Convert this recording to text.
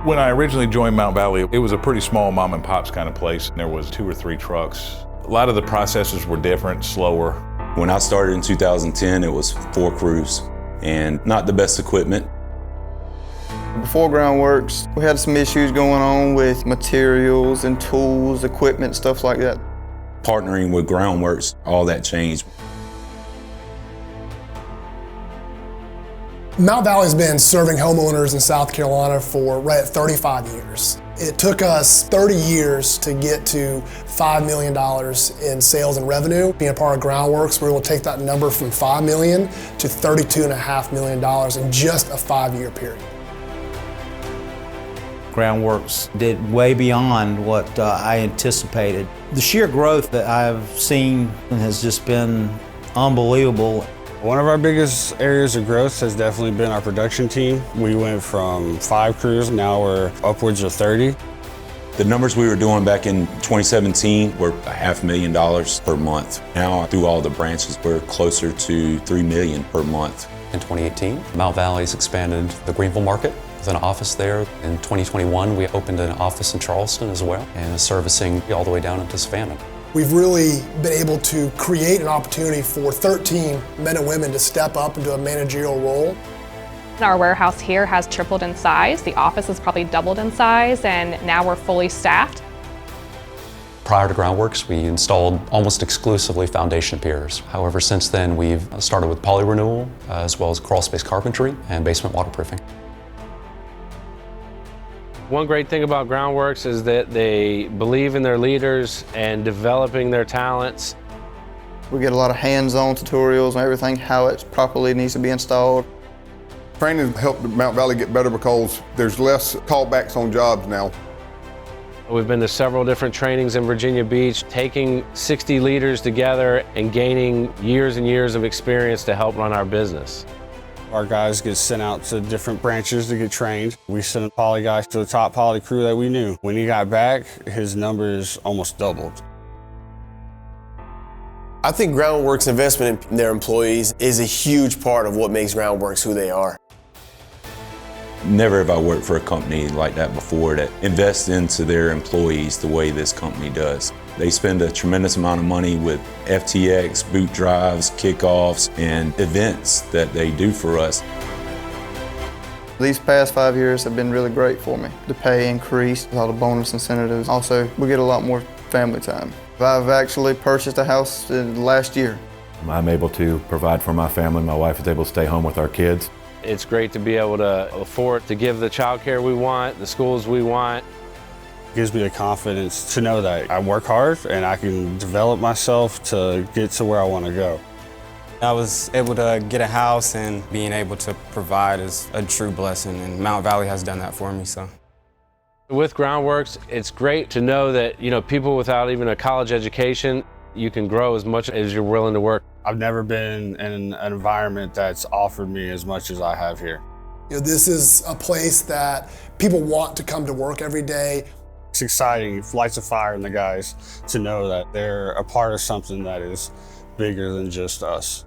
When I originally joined Mount Valley, it was a pretty small mom and pops kind of place. There was 2 or 3 trucks. A lot of the processes were different, slower. When I started in 2010, it was 4 crews and not the best equipment. Before Groundworks, we had some issues going on with materials and tools, equipment, stuff like that. Partnering with Groundworks, all that changed. Mount Valley's been serving homeowners in South Carolina for right at 35 years. It took us 30 years to get to $5 million in sales and revenue. Being a part of Groundworks, we were able to take that number from $5 million to $32.5 million in just a 5-year period. Groundworks did way beyond what I anticipated. The sheer growth that I've seen has just been unbelievable. One of our biggest areas of growth has definitely been our production team. We went from 5 crews, now we're upwards of 30. The numbers we were doing back in 2017 were $500,000 per month. Now, through all the branches, we're closer to $3 million per month. In 2018, Mount Valley's expanded the Greenville market with an office there. In 2021, we opened an office in Charleston as well, and is servicing all the way down into Savannah. We've really been able to create an opportunity for 13 men and women to step up into a managerial role. Our warehouse here has tripled in size. The office has probably doubled in size, and now we're fully staffed. Prior to Groundworks, we installed almost exclusively foundation piers. However, since then, we've started with poly renewal, as well as crawl space carpentry and basement waterproofing. One great thing about Groundworks is that they believe in their leaders and developing their talents. We get a lot of hands-on tutorials on everything, how it properly needs to be installed. Training helped Mount Valley get better because there's less callbacks on jobs now. We've been to several different trainings in Virginia Beach, taking 60 leaders together and gaining years and years of experience to help run our business. Our guys get sent out to different branches to get trained. We sent a poly guy to the top poly crew that we knew. When he got back, his numbers almost doubled. I think Groundworks' investment in their employees is a huge part of what makes Groundworks who they are. Never have I worked for a company like that before that invests into their employees the way this company does. They spend a tremendous amount of money with FTX, boot drives, kickoffs, and events that they do for us. These past 5 years have been really great for me. The pay increased, a lot of bonus incentives. Also, we get a lot more family time. I've actually purchased a house in the last year. I'm able to provide for my family. My wife is able to stay home with our kids. It's great to be able to afford to give the childcare we want, the schools we want. It gives me the confidence to know that I work hard and I can develop myself to get to where I want to go. I was able to get a house, and being able to provide is a true blessing, and Mount Valley has done that for me. So, with Groundworks, it's great to know that, people without even a college education, you can grow as much as you're willing to work. I've never been in an environment that's offered me as much as I have here. This is a place that people want to come to work every day. It's exciting, it lights a fire in the guys to know that they're a part of something that is bigger than just us.